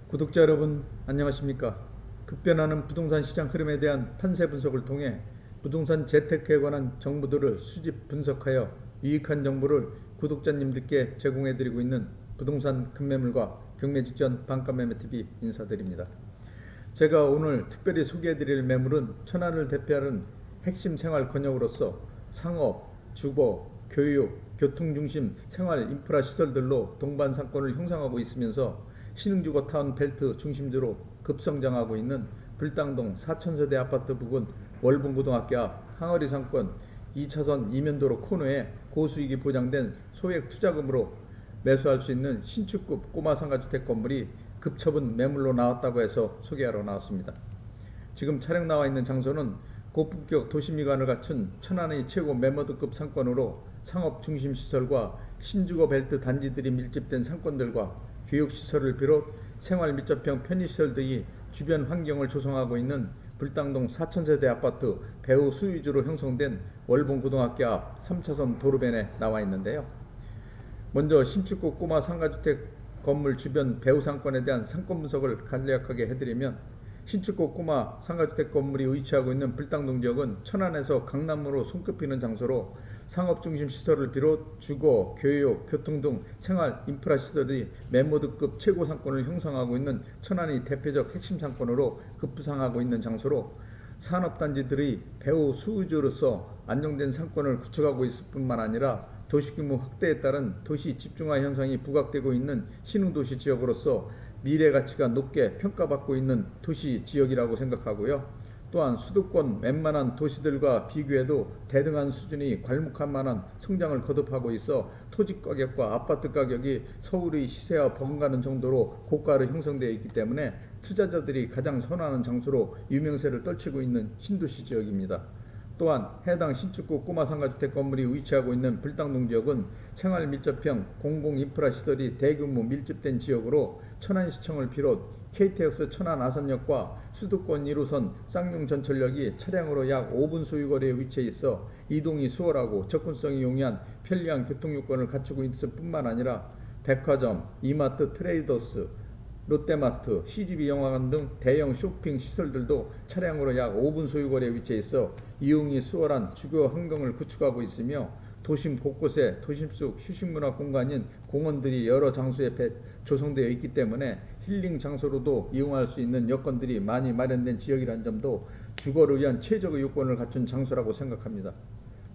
구독자 여러분 안녕하십니까. 급변하는 부동산 시장 흐름에 대한 판세 분석을 통해 부동산 재테크에 관한 정보들을 수집 분석하여 유익한 정보를 구독자님들께 제공해드리고 있는 부동산 급매물과 경매 직전 반가매매TV 인사드립니다. 제가 오늘 특별히 소개해드릴 매물은 천안을 대표하는 핵심 생활 권역으로서 상업, 주거, 교육, 교통 중심 생활 인프라 시설들로 동반 상권을 형성하고 있으면서 신흥주거 타운 벨트 중심지로 급성장하고 있는 불당동 4,000세대 아파트 부근 월봉고등학교 앞 항어리 상권 2차선 이면도로 코너에 고수익이 보장된 소액 투자금으로 매수할 수 있는 신축급 꼬마 상가주택 건물이 급처분 매물로 나왔다고 해서 소개하러 나왔습니다. 지금 촬영 나와 있는 장소는 고품격 도시미관을 갖춘 천안의 최고 매머드급 상권으로 상업 중심 시설과 신주거 벨트 단지들이 밀집된 상권들과 교육시설을 비롯 생활 밀접형 편의시설 등이 주변 환경을 조성하고 있는 불당동 4,000세대 아파트 배후 수위주로 형성된 월봉고등학교 앞 3차선 도로변에 나와 있는데요. 먼저 신축급 꼬마 상가주택 건물 주변 배후 상권에 대한 상권 분석을 간략하게 해드리면, 신축급 꼬마 상가주택 건물이 위치하고 있는 불당동 지역은 천안에서 강남으로 손꼽히는 장소로 상업중심 시설을 비롯 주거, 교육, 교통 등 생활 인프라 시설이 매모드급 최고 상권을 형성하고 있는 천안의 대표적 핵심 상권으로 급부상하고 있는 장소로 산업단지들의 배후 수우주로서 안정된 상권을 구축하고 있을 뿐만 아니라 도시규모 확대에 따른 도시 집중화 현상이 부각되고 있는 신흥도시 지역으로서 미래가치가 높게 평가받고 있는 도시 지역이라고 생각하고요. 또한 수도권 웬만한 도시들과 비교해도 대등한 수준이 괄목할 만한 성장을 거듭하고 있어 토지 가격과 아파트 가격이 서울의 시세와 버금가는 정도로 고가로 형성되어 있기 때문에 투자자들이 가장 선호하는 장소로 유명세를 떨치고 있는 신도시 지역입니다. 또한 해당 신축급 꼬마 상가주택 건물이 위치하고 있는 불당동 지역은 생활 밀접형 공공인프라 시설이 대규모 밀집된 지역으로 천안시청을 비롯 KTX 천안 아선역과 수도권 1호선 쌍용 전철역이 차량으로 약 5분 소요거리에 위치해 있어 이동이 수월하고 접근성이 용이한 편리한 교통요건을 갖추고 있을 뿐만 아니라 백화점, 이마트, 트레이더스, 롯데마트, CGV 영화관 등 대형 쇼핑 시설들도 차량으로 약 5분 소요거리에 위치해 있어 이용이 수월한 주거 환경을 구축하고 있으며, 도심 곳곳에 도심 속 휴식문화 공간인 공원들이 여러 장소에 조성되어 있기 때문에 힐링 장소로도 이용할 수 있는 여건들이 많이 마련된 지역이라는 점도 주거를 위한 최적의 요건을 갖춘 장소라고 생각합니다.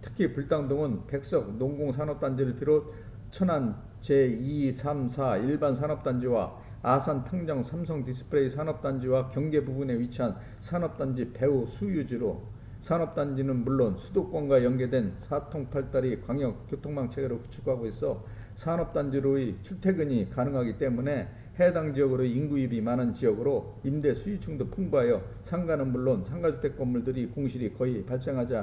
특히 불당동은 백석 농공산업단지를 비롯 천안 제2, 3, 4 일반 산업단지와 아산 탕정 삼성 디스플레이 산업단지와 경계 부근에 위치한 산업단지 배후 수유지로 산업단지는 물론 수도권과 연계된 사통팔다리 광역 교통망 체계를 구축하고 있어 산업단지로의 출퇴근이 가능하기 때문에 해당 지역으로 인구입이 많은 지역으로 임대 수요층도 풍부하여 상가는 물론 상가주택 건물들이 공실이 거의 발생하지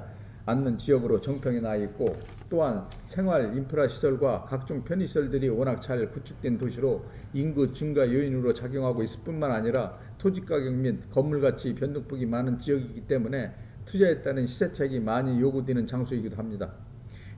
않는 지역으로 정평이 나 있고, 또한 생활 인프라 시설과 각종 편의시설들이 워낙 잘 구축된 도시로 인구 증가 요인으로 작용하고 있을 뿐만 아니라 토지 가격 및 건물 가치 변동폭이 많은 지역이기 때문에 투자에 따른 시세차익이 많이 요구되는 장소이기도 합니다.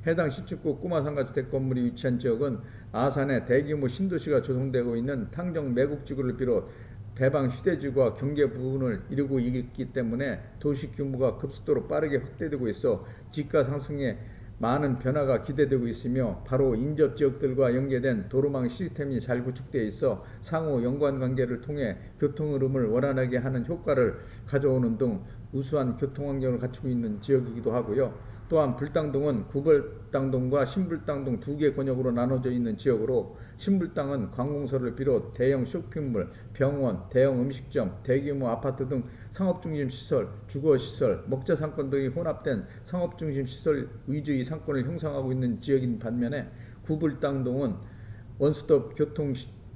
해당 신축급 꼬마 상가주택 건물이 위치한 지역은 아산에 대규모 신도시가 조성되고 있는 탕정 매국지구를 비롯 배방 휴대지구와 경계 부분을 이루고 있기 때문에 도시 규모가 급속도로 빠르게 확대되고 있어 지가 상승에 많은 변화가 기대되고 있으며, 바로 인접 지역들과 연계된 도로망 시스템이 잘 구축되어 있어 상호 연관관계를 통해 교통 흐름을 원활하게 하는 효과를 가져오는 등 우수한 교통환경을 갖추고 있는 지역이기도 하고요. 또한 불당동은 구불당동과 신불당동 두 개 권역으로 나눠져 있는 지역으로, 신불당은 관공서를 비롯 대형 쇼핑몰, 병원, 대형 음식점, 대규모 아파트 등 상업중심 시설, 주거시설, 먹자상권 등이 혼합된 상업중심 시설 위주의 상권을 형성하고 있는 지역인 반면에, 구불당동은 원스톱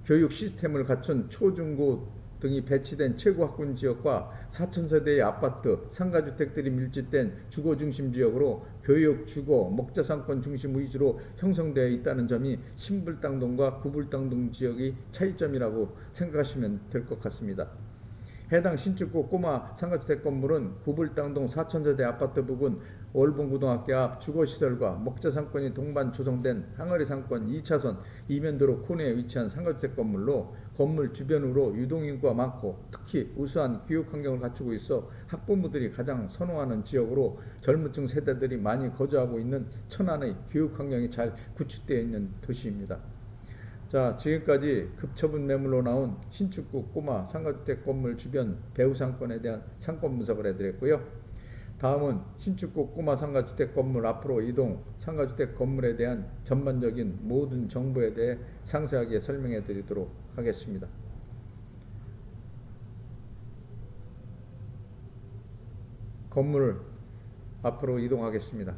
교육 시스템을 갖춘 초중고 등이 배치된 최고 학군 지역과 4,000세대의 아파트, 상가주택들이 밀집된 주거 중심 지역으로 교육, 주거, 목자상권 중심 위주로 형성되어 있다는 점이 신불당동과 구불당동 지역의 차이점이라고 생각하시면 될 것 같습니다. 해당 신축구 꼬마 상가주택 건물은 구불당동 4,000세대 아파트 부근 월봉고등학교 앞 주거시설과 목자상권이 동반 조성된 항아리상권 2차선 이면도로 코너에 위치한 상가주택 건물로 건물 주변으로 유동인구가 많고 특히 우수한 교육환경을 갖추고 있어 학부모들이 가장 선호하는 지역으로 젊은층 세대들이 많이 거주하고 있는 천안의 교육환경이 잘 구축되어 있는 도시입니다. 자, 지금까지 급처분 매물로 나온 신축구 꼬마 상가주택 건물 주변 배후 상권에 대한 상권 분석을 해드렸고요. 다음은 신축구 꼬마 상가주택 건물 앞으로 이동 상가주택 건물에 대한 전반적인 모든 정보에 대해 상세하게 설명해 드리도록 하겠습니다. 건물 앞으로 이동하겠습니다.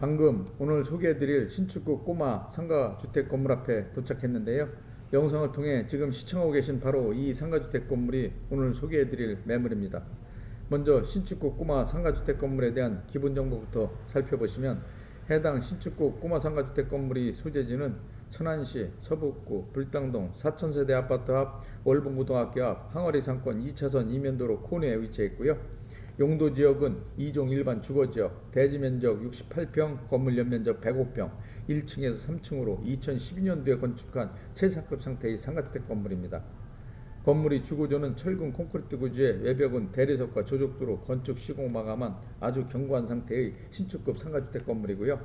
방금 오늘 소개해드릴 신축구 꼬마 상가주택 건물 앞에 도착했는데요. 영상을 통해 지금 시청하고 계신 바로 이 상가주택 건물이 오늘 소개해드릴 매물입니다. 먼저 신축구 꼬마 상가주택 건물에 대한 기본 정보부터 살펴보시면 해당 신축구 꼬마 상가주택 건물이 소재지는 천안시 서북구 불당동 4,000세대 아파트 앞 월봉고등학교 앞 항아리상권 2차선 이면도로 코너에 위치해 있고요. 용도 지역은 2종 일반 주거지역, 대지면적 68평, 건물 연면적 105평, 1층에서 3층으로 2012년도에 건축한 최상급 상태의 상가주택 건물입니다. 건물이 주구조는 철근 콘크리트 구조에 외벽은 대리석과 조족도로 건축 시공 마감한 아주 견고한 상태의 신축급 상가주택 건물이고요.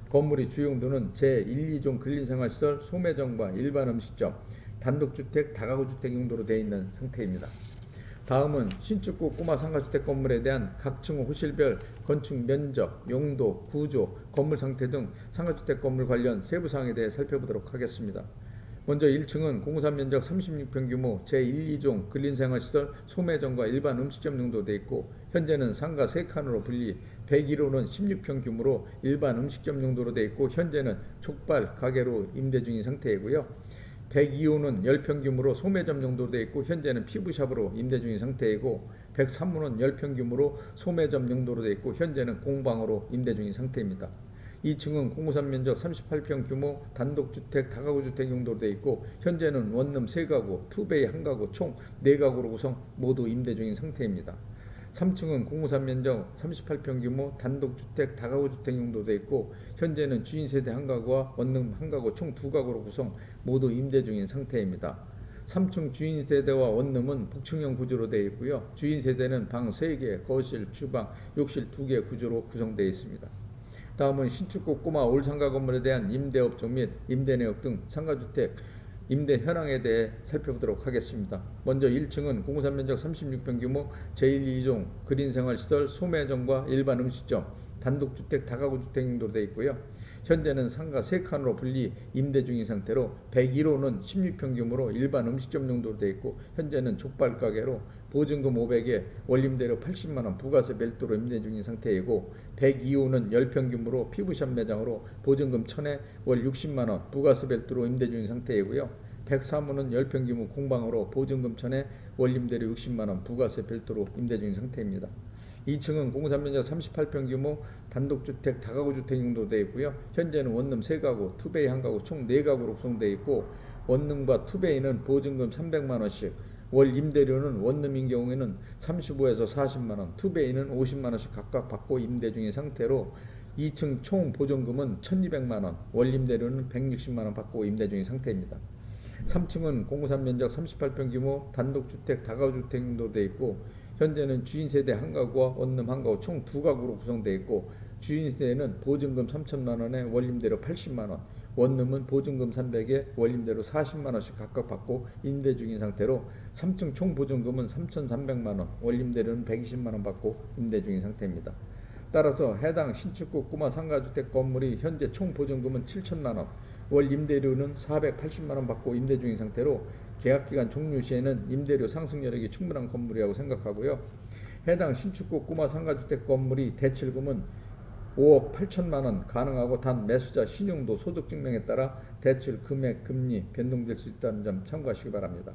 건물의 주용도는 제1, 2종 근린생활시설, 소매점과 일반 음식점, 단독주택, 다가구주택 용도로 되어 있는 상태입니다. 다음은 신축구 꼬마 상가주택 건물에 대한 각 층 호실별 건축 면적, 용도, 구조, 건물 상태 등 상가주택 건물 관련 세부사항에 대해 살펴보도록 하겠습니다. 먼저 1층은 공사 면적 36평 규모 제1, 2종 근린생활시설, 소매점과 일반 음식점 용도 되어 있고 현재는 상가 3칸으로 분리 101호는 16평 규모로 일반 음식점 용도로 되어 있고 현재는 족발 가게로 임대 중인 상태이고요. 102호는 10평 규모로 소매점 용도로 되어 있고 현재는 피부샵으로 임대 중인 상태이고 103호는 10평 규모로 소매점 용도로 되어 있고 현재는 공방으로 임대 중인 상태입니다. 2층은 공구산 면적 38평 규모 단독주택 다가구주택 용도로 되어 있고 현재는 원룸 3가구, 투베이 1가구 총 4가구로 구성 모두 임대 중인 상태입니다. 3층은 공구산 면적 38평 규모 단독주택 다가구주택 용도로 되어 있고 현재는 주인세대 1가구와 원룸 1가구 총 2가구로 구성 모두 임대 중인 상태입니다. 3층 주인세대와 원룸은 복층형 구조로 되어 있고요. 주인세대는 방 3개, 거실, 주방, 욕실 2개 구조로 구성되어 있습니다. 다음은 신축구 꼬마 올상가 건물에 대한 임대업종 및 임대내역 등 상가주택 임대 현황에 대해 살펴보도록 하겠습니다. 먼저 1층은 공구산 면적 36평 규모 제1, 2종 그린생활시설 소매점과 일반 음식점 단독주택 다가구주택 용도로 되어 있고요. 현재는 상가 3칸으로 분리 임대 중인 상태로 101호는 16평 규모로 일반 음식점 용도로 되어 있고 현재는 족발가게로 보증금 500에 원임대료 80만원 부가세 별도로 임대 중인 상태이고 102호는 10평 규모로 피부샵 매장으로 보증금 1000에 월 60만원 부가세 별도로 임대 중인 상태이고요. 103호는 10평 규모 공방으로 보증금 1000에 원임대료 60만원 부가세 별도로 임대 중인 상태입니다. 2층은 공사면적 38평 규모 단독주택 다가구주택 용도로 되어 있고요. 현재는 원룸 3가구, 투베이 1가구 총 4가구로 구성되어 있고 원룸과 투베이는 보증금 300만원씩 월 임대료는 원룸인 경우에는 35에서 40만원, 투베이는 50만원씩 각각 받고 임대 중인 상태로 2층 총 보증금은 1200만원, 월 임대료는 160만원 받고 임대 중인 상태입니다. 3층은 공구산 면적 38평 규모 단독주택 다가구주택 용도로 되어 있고 현재는 주인세대 1가구와 원룸 1가구 총 2가구로 구성되어 있고 주인세대는 보증금 3천만원에 월임대료 80만원, 원룸은 보증금 300에 월임대료 40만원씩 각각 받고 임대 중인 상태로 3층 총 보증금은 3,300만원, 월임대료는 120만원 받고 임대 중인 상태입니다. 따라서 해당 신축구 꼬마 상가주택 건물이 현재 총 보증금은 7천만원, 월 임대료는 480만원 받고 임대 중인 상태로 계약기간 종료 시에는 임대료 상승 여력이 충분한 건물이라고 생각하고요. 해당 신축구 꼬마 상가주택 건물이 대출금은 5억 8천만 원 가능하고 단 매수자 신용도 소득증명에 따라 대출 금액 금리 변동될 수 있다는 점 참고하시기 바랍니다.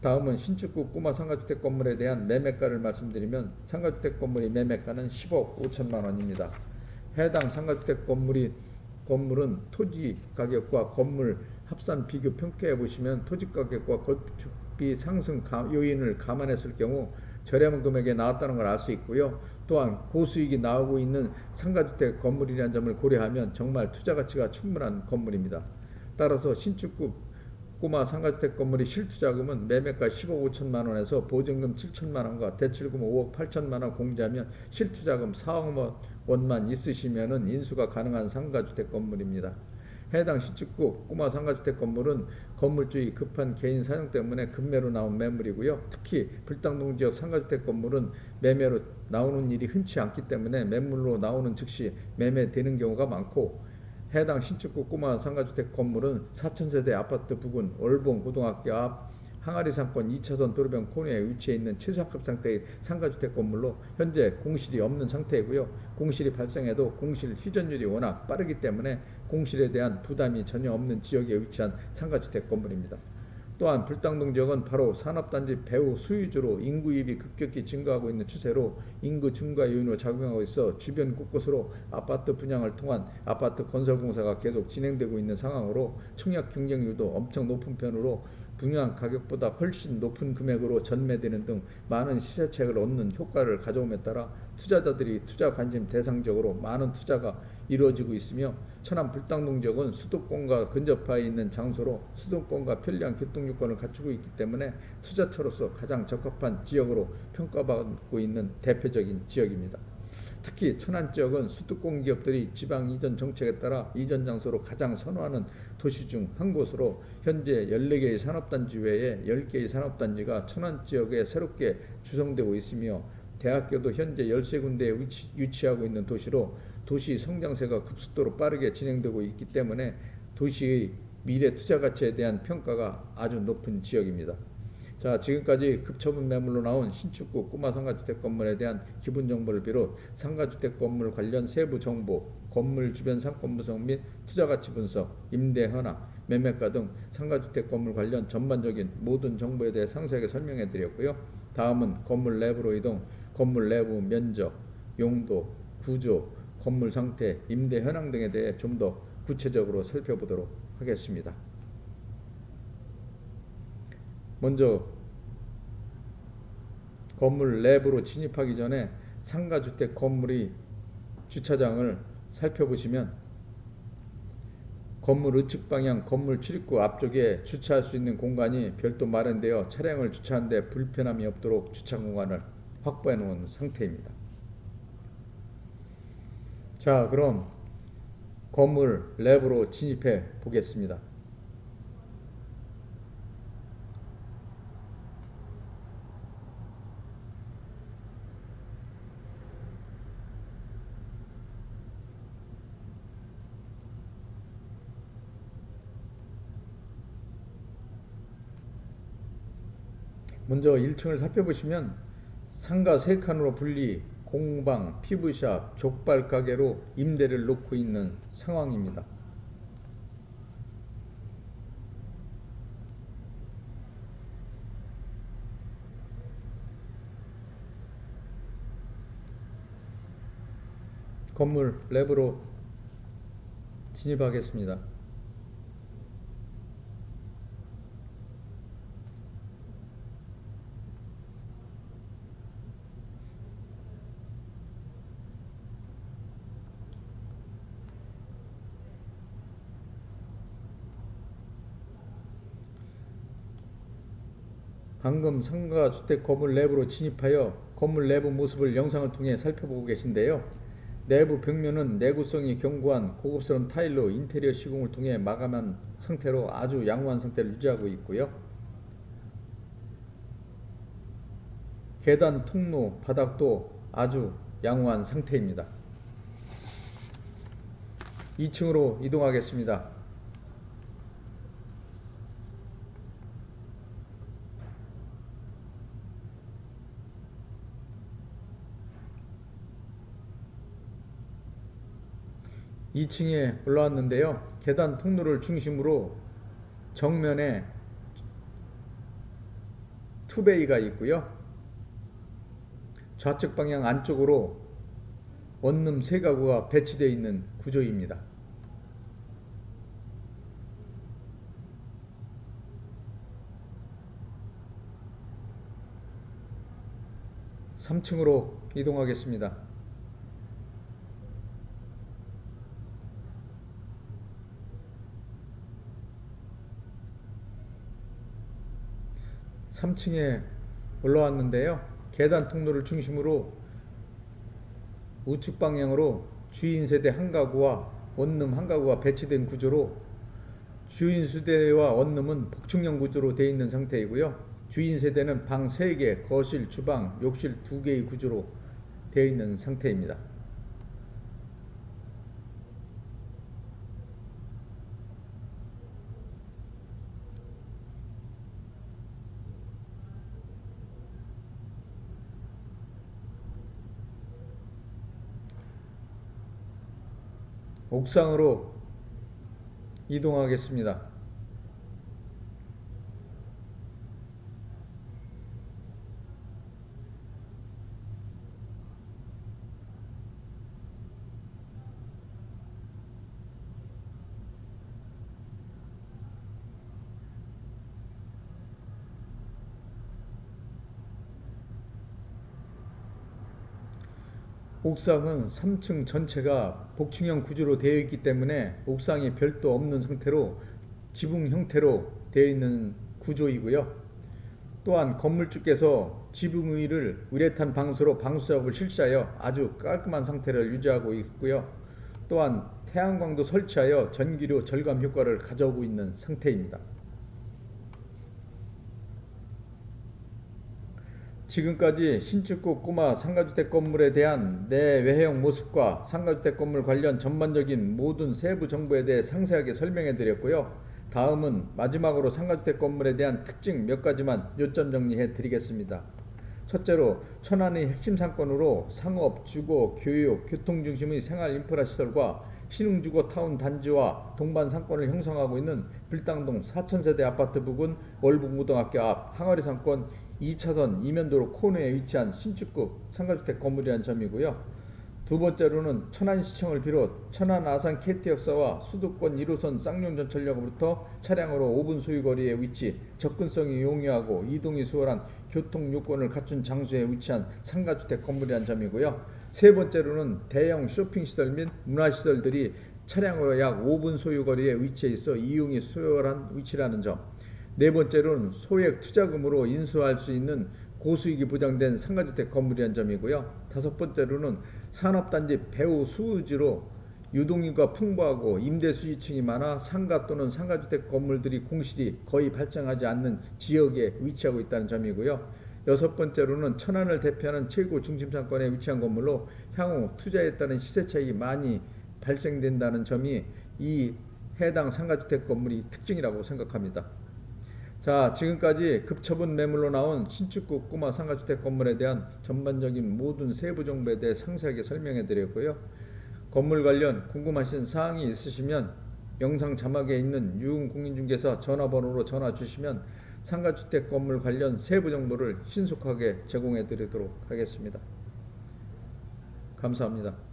다음은 신축구 꼬마 상가주택 건물에 대한 매매가를 말씀드리면 상가주택 건물의 매매가는 10억 5천만 원입니다. 해당 상가주택 건물은 토지 가격과 건물 합산 비교 평가해 보시면 토지 가격과 건축비 상승 요인을 감안했을 경우 저렴한 금액에 나왔다는 걸 알 수 있고요. 또한 고수익이 나오고 있는 상가주택 건물이라는 점을 고려하면 정말 투자 가치가 충분한 건물입니다. 따라서 신축구 꼬마 상가주택 건물의 실투자금은 매매가 10억 5천만 원에서 보증금 7천만 원과 대출금 5억 8천만 원 공제하면 실투자금 4억 원만 있으시면은 인수가 가능한 상가주택 건물입니다. 해당 신축구 꼬마 상가주택 건물은 건물주의 급한 개인 사용 때문에 급매로 나온 매물이고요. 특히 불당동 지역 상가주택 건물은 매매로 나오는 일이 흔치 않기 때문에 매물로 나오는 즉시 매매되는 경우가 많고, 해당 신축구 꼬마 상가주택 건물은 4천세대 아파트 부근 월봉 고등학교 앞 항아리 상권 2차선 도로변 코너에 위치해 있는 최상급 상태의 상가주택 건물로 현재 공실이 없는 상태이고요. 공실이 발생해도 공실 휴전율이 워낙 빠르기 때문에 공실에 대한 부담이 전혀 없는 지역에 위치한 상가주택 건물입니다. 또한 불당동 지역은 바로 산업단지 배후 수유지로 인구입이 급격히 증가하고 있는 추세로 인구 증가 요인으로 작용하고 있어 주변 곳곳으로 아파트 분양을 통한 아파트 건설 공사가 계속 진행되고 있는 상황으로 청약 경쟁률도 엄청 높은 편으로 분양 가격보다 훨씬 높은 금액으로 전매되는 등 많은 시세차익을 얻는 효과를 가져옴에 따라 투자자들이 투자 관심 대상적으로 많은 투자가 이루어지고 있으며, 천안 불당동 지역은 수도권과 근접하에 있는 장소로 수도권과 편리한 교통요건을 갖추고 있기 때문에 투자처로서 가장 적합한 지역으로 평가받고 있는 대표적인 지역입니다. 특히 천안 지역은 수도권 기업들이 지방 이전 정책에 따라 이전 장소로 가장 선호하는 도시 중 한 곳으로 현재 14개의 산업단지 외에 10개의 산업단지가 천안 지역에 새롭게 조성되고 있으며, 대학교도 현재 13군데에 유치하고 있는 도시로 도시 성장세가 급속도로 빠르게 진행되고 있기 때문에 도시의 미래 투자 가치에 대한 평가가 아주 높은 지역입니다. 자, 지금까지 급처분 매물로 나온 신축구 꼬마 상가주택 건물에 대한 기본 정보를 비롯 상가주택 건물 관련 세부 정보, 건물 주변 상권 분석 및 투자 가치 분석, 임대 현황, 매매가 등 상가주택 건물 관련 전반적인 모든 정보에 대해 상세하게 설명해 드렸고요. 다음은 건물 내부로 이동, 건물 내부 면적, 용도, 구조, 건물 상태, 임대 현황 등에 대해 좀 더 구체적으로 살펴보도록 하겠습니다. 먼저 건물 내부로 진입하기 전에 상가주택 건물의 주차장을 살펴보시면 건물 우측 방향 건물 출입구 앞쪽에 주차할 수 있는 공간이 별도 마련되어 차량을 주차하는 데 불편함이 없도록 주차 공간을 확보해 놓은 상태입니다. 자, 그럼 건물 내부로 진입해 보겠습니다. 먼저 1층을 살펴보시면 상가 3칸으로 분리, 공방, 피부샵, 족발 가게로 임대를 놓고 있는 상황입니다. 건물 내부로 진입하겠습니다. 방금 상가주택 건물 내부로 진입하여 건물 내부 모습을 영상을 통해 살펴보고 계신데요. 내부 벽면은 내구성이 견고한 고급스러운 타일로 인테리어 시공을 통해 마감한 상태로 아주 양호한 상태를 유지하고 있고요. 계단, 통로, 바닥도 아주 양호한 상태입니다. 2층으로 이동하겠습니다. 2층에 올라왔는데요. 계단 통로를 중심으로 정면에 투베이가 있고요. 좌측 방향 안쪽으로 원룸 3가구가 배치되어 있는 구조입니다. 3층으로 이동하겠습니다. (3층에) 올라왔는데요. 계단 통로를 중심으로 우측 방향으로 주인 세대 1가구와 원룸 1가구가 배치된 구조로, 주인 세대와 원룸은 복층형 구조로 되어 있는 상태이고요. 주인 세대는 방 3개, 거실, 주방, 욕실 2개의 구조로 되어 있는 상태입니다. 옥상으로 이동하겠습니다. 옥상은 3층 전체가 복층형 구조로 되어 있기 때문에 옥상이 별도 없는 상태로 지붕 형태로 되어 있는 구조이고요. 또한 건물주께서 지붕 위를 우레탄 방수로 방수 작업을 실시하여 아주 깔끔한 상태를 유지하고 있고요. 또한 태양광도 설치하여 전기료 절감 효과를 가져오고 있는 상태입니다. 지금까지 신축구 꼬마 상가주택 건물에 대한 내외형 모습과 상가주택 건물 관련 전반적인 모든 세부 정보에 대해 상세하게 설명해 드렸고요. 다음은 마지막으로 상가주택 건물에 대한 특징 몇 가지만 요점 정리해 드리겠습니다. 첫째로 천안의 핵심 상권으로 상업, 주거, 교육, 교통 중심의 생활 인프라 시설과 신흥주거 타운 단지와 동반 상권을 형성하고 있는 빌당동 4000세대 아파트 부근 월북고등학교 앞 항아리 상권 2차선 이면도로 코너에 위치한 신축급 상가주택 건물이라는 점이고요. 두 번째로는 천안시청을 비롯 천안 아산 KT역사와 수도권 1호선 쌍용전철역으로부터 차량으로 5분 소유거리에 위치, 접근성이 용이하고 이동이 수월한 교통 요건을 갖춘 장소에 위치한 상가주택 건물이라는 점이고요. 세 번째로는 대형 쇼핑시설 및 문화시설들이 차량으로 약 5분 소유거리에 위치해 있어 이용이 수월한 위치라는 점. 네 번째로는 소액 투자금으로 인수할 수 있는 고수익이 보장된 상가주택 건물이라는 점이고요. 다섯 번째로는 산업단지 배후 수우지로 유동인구가 풍부하고 임대 수요층이 많아 상가 또는 상가주택 건물들이 공실이 거의 발생하지 않는 지역에 위치하고 있다는 점이고요. 여섯 번째로는 천안을 대표하는 최고 중심 상권에 위치한 건물로 향후 투자에 따른 시세 차익이 많이 발생된다는 점이 이 해당 상가주택 건물이 특징이라고 생각합니다. 자, 지금까지 급처분 매물로 나온 신축구 꼬마 상가주택 건물에 대한 전반적인 모든 세부 정보에 대해 상세하게 설명해 드렸고요. 건물 관련 궁금하신 사항이 있으시면 영상 자막에 있는 유흥공인중개사 전화번호로 전화 주시면 상가주택 건물 관련 세부 정보를 신속하게 제공해 드리도록 하겠습니다. 감사합니다.